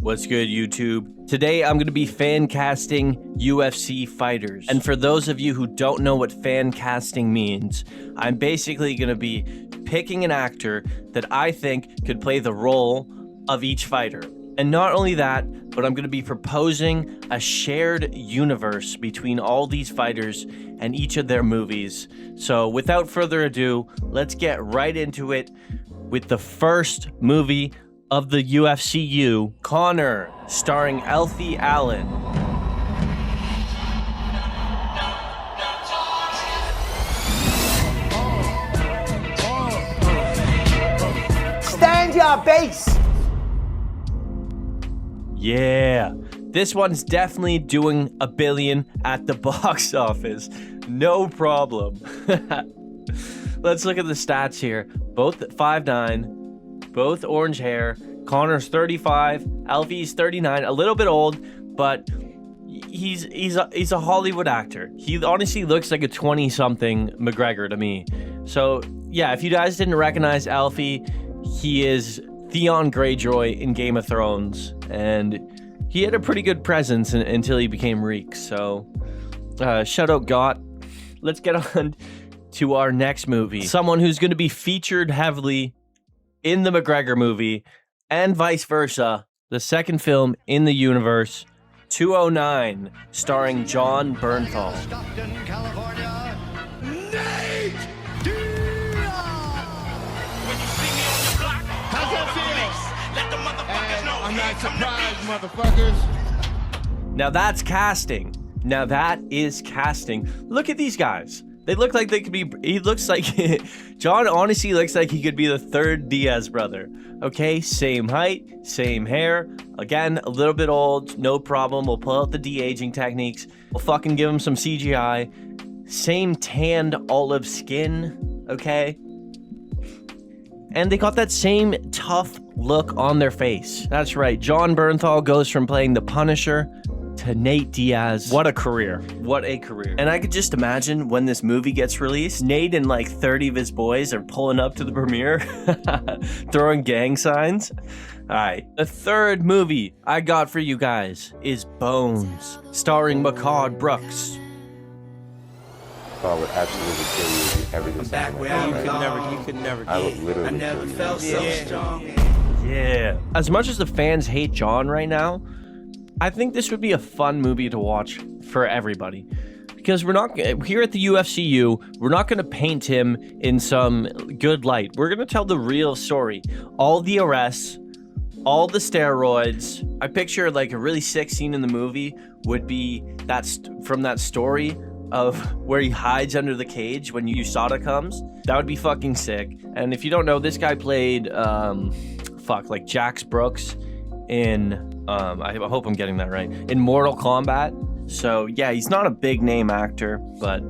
What's good, YouTube? Today I'm going to be fan casting UFC fighters. And for those of you who don't know what fan casting means, I'm basically going to be picking an actor that I think could play the role of each fighter. And not only that, but I'm going to be proposing a shared universe between all these fighters and each of their movies. So without further ado, let's get right into it with the first movie of the UFCU, Conor, starring Alfie Allen. Stand your base! Yeah, this one's definitely doing $1 billion at the box office. No problem. Let's look at the stats here. Both 5'9", both orange hair. Conor's 35, Alfie's 39, a little bit old, but he's a Hollywood actor. He honestly looks like a 20-something McGregor to me. So yeah, if you guys didn't recognize Alfie, he is Theon Greyjoy in Game of Thrones, and he had a pretty good presence until he became Reek. So shout out Got. Let's get on to our next movie. Someone who's going to be featured heavily in the McGregor movie, and vice versa. The second film in the universe, 209, starring Jon Bernthal. Stockton, California, Nate Diaz! When you see me on the block, how's that feel? Let the motherfuckers know. I'm not surprised, motherfuckers. Now that's casting. Now that is casting. Look at these guys. They look like they could be, he looks like, Jon honestly looks like he could be the third Diaz brother. Okay, same height, same hair. Again, a little bit old, no problem. We'll pull out the de-aging techniques. We'll fucking give him some CGI. Same tanned olive skin, okay? And they got that same tough look on their face. That's right, Jon Bernthal goes from playing the Punisher to Nate Diaz. What a career. What a career. And I could just imagine when this movie gets released, Nate and like 30 of his boys are pulling up to the premiere, throwing gang signs. All right. The third movie I got for you guys is Bones, starring Mechad Brooks. I would absolutely kill you if you ever did something like that. You could never. I would literally kill you. Felt so strong. Yeah. As much as the fans hate Jon right now, I think this would be a fun movie to watch for everybody, because we're not here at the UFCU. We're not going to paint him in some good light. We're going to tell the real story. All the arrests, all the steroids. I picture like a really sick scene in the movie would be from that story of where he hides under the cage when USADA comes. That would be fucking sick. And if you don't know, this guy played like Jax Brooks in I hope I'm getting that right, in Mortal Kombat. So yeah, he's not a big name actor, but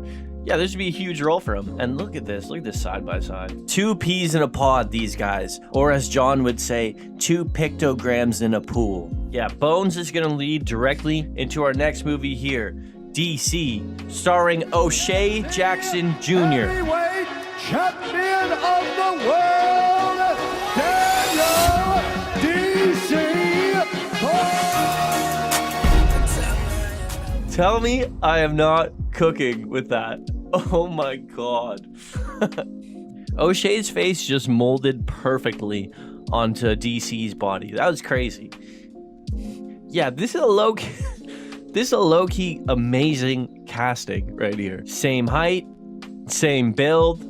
yeah, this would be a huge role for him. And look at this side by side. 2 peas in a pod, these guys. Or as Jon would say, 2 pictograms in a pool. Yeah, Bones is gonna lead directly into our next movie here, DC, starring O'Shea Jackson Jr. Heavyweight champion of the world, Daniel DC. Tell me I am not cooking with that. Oh my god. O'Shea's face just molded perfectly onto DC's body. That was crazy. Yeah, this is a low-key amazing casting right here. Same height, same build,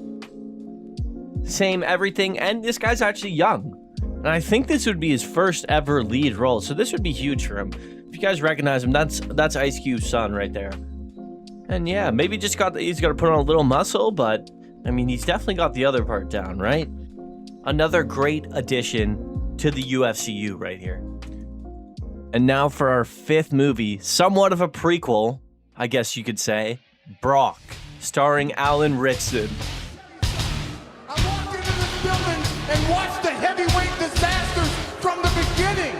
same everything, and this guy's actually young. And I think this would be his first ever lead role, so this would be huge for him. If you guys recognize him, that's Ice Cube's son right there. And yeah, maybe he's got to put on a little muscle, but I mean, he's definitely got the other part down, right? Another great addition to the UFCU right here. And now for our 5th movie, somewhat of a prequel, I guess you could say, Brock, starring Alan Ritchson. I walked into this building and watched the heavyweight disasters from the beginning.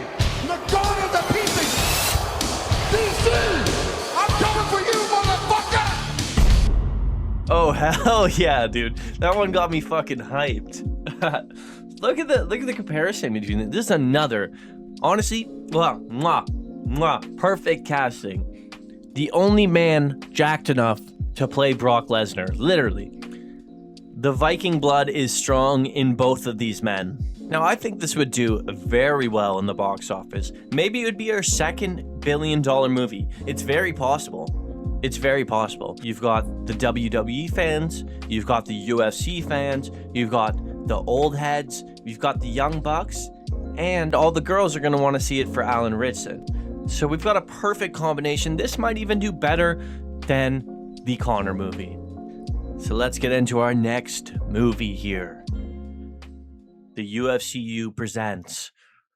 The God of the pieces. DC, I'm coming for you, motherfucker! Oh hell yeah, dude! That one got me fucking hyped. Look at the comparison between them. This is another Honestly, perfect casting. The only man jacked enough to play Brock Lesnar, literally. The Viking blood is strong in both of these men. Now, I think this would do very well in the box office. Maybe it would be our second billion-dollar movie. It's very possible. It's very possible. You've got the WWE fans, you've got the UFC fans, you've got the old heads, you've got the young bucks, and all the girls are going to want to see it for Alan Ritchson. So we've got a perfect combination. This might even do better than the Conor movie. So let's get into our next movie here. The UFCU presents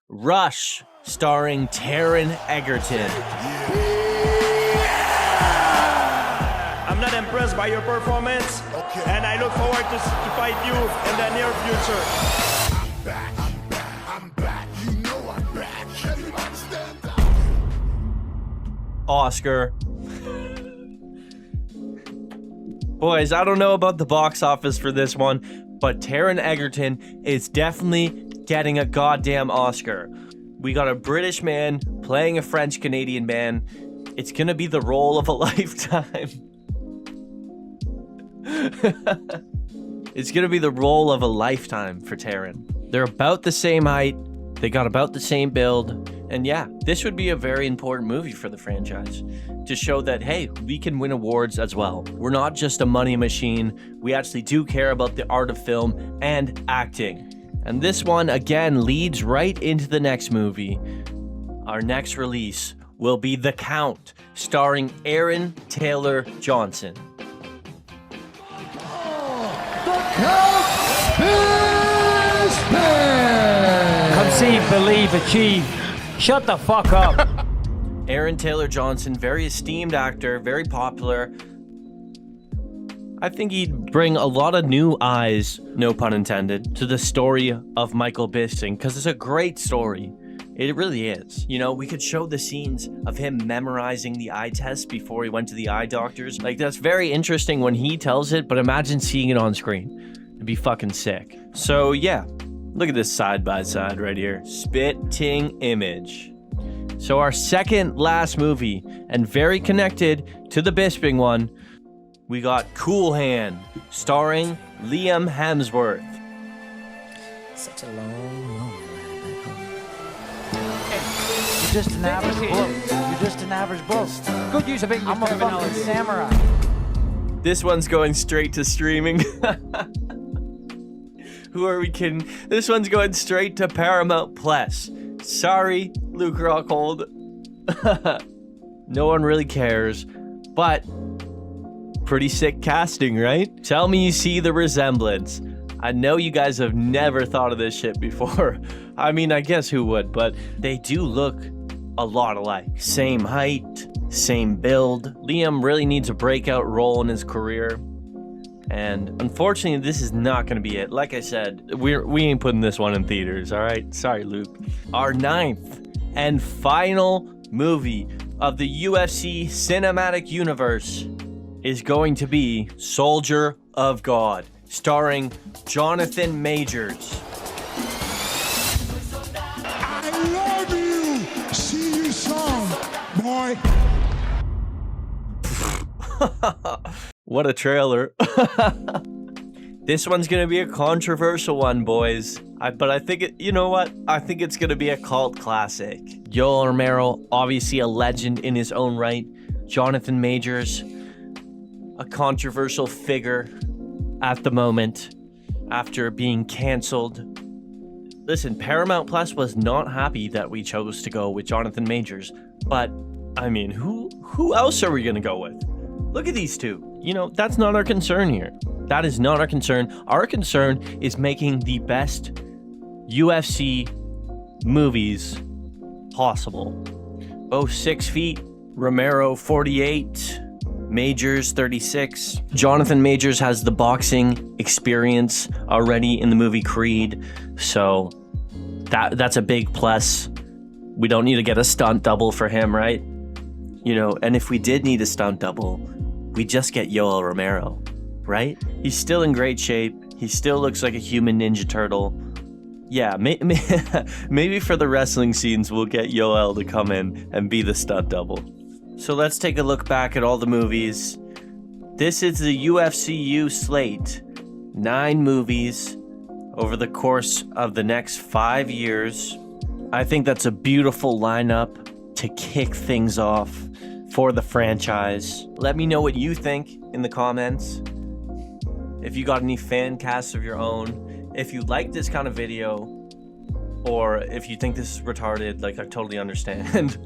Rush, starring Taron Eggerton. I'm not impressed by your performance, and I look forward to fight you in the near future. I'm back. You know I'm back. Everybody stand up. Oscar. Boys, I don't know about the box office for this one, but Taron Eggerton is definitely getting a goddamn Oscar. We got a British man playing a French-Canadian man. It's gonna be the role of a lifetime. It's gonna be the role of a lifetime for Taron. They're about the same height. They got about the same build. And yeah, this would be a very important movie for the franchise to show that, hey, we can win awards as well. We're not just a money machine. We actually do care about the art of film and acting. And this one, again, leads right into the next movie. Our next release will be The Count, starring Aaron Taylor Johnson. Conceive, believe, achieve. Shut the fuck up. Aaron Taylor Johnson, very esteemed actor, very popular. I think he'd bring a lot of new eyes, no pun intended, to the story of Michael Bisping, because it's a great story. It really is. You know, we could show the scenes of him memorizing the eye test before he went to the eye doctors. Like, that's very interesting when he tells it, but imagine seeing it on screen. It'd be fucking sick. So, yeah. Look at this side-by-side right here. Spitting image. So our second last movie, and very connected to the Bisping one, we got Cool Hand, starring Liam Hemsworth. Such a long ride back home. You're just an average bloke. You're just an average bloke. Good use of English. I'm a fucking samurai. This one's going straight to streaming. Who are we kidding? This one's going straight to Paramount Plus. Sorry, Luke Rockhold. No one really cares, but pretty sick casting, right? Tell me you see the resemblance. I know you guys have never thought of this shit before. I mean, I guess who would, but they do look a lot alike. Same height, same build. Liam really needs a breakout role in his career. And unfortunately, this is not going to be it. Like I said, we ain't putting this one in theaters, all right? Sorry, Luke. Our ninth and final movie of the UFC cinematic universe is going to be Soldier of God, starring Jonathan Majors. I love you. See you soon, boy. What a trailer. This one's gonna be a controversial one, boys. But I think you know what? I think it's gonna be a cult classic. Yoel Romero, obviously a legend in his own right. Jonathan Majors, a controversial figure at the moment after being canceled. Listen, Paramount Plus was not happy that we chose to go with Jonathan Majors, but I mean, who else are we gonna go with? Look at these two. You know, that's not our concern here. That is not our concern. Our concern is making the best UFC movies possible. Both 6 feet. Romero 48. Majors 36. Jonathan Majors has the boxing experience already in the movie Creed. So that's a big plus. We don't need to get a stunt double for him, right? You know, and if we did need a stunt double, we just get Yoel Romero, right? He's still in great shape. He still looks like a human Ninja Turtle. Yeah, maybe for the wrestling scenes, we'll get Yoel to come in and be the stunt double. So let's take a look back at all the movies. This is the UFCU slate. 9 movies over the course of the next 5 years. I think that's a beautiful lineup to kick things off for the franchise. Let me know what you think in the comments. If you got any fan casts of your own. If you like this kind of video, or if you think this is retarded, like, I totally understand.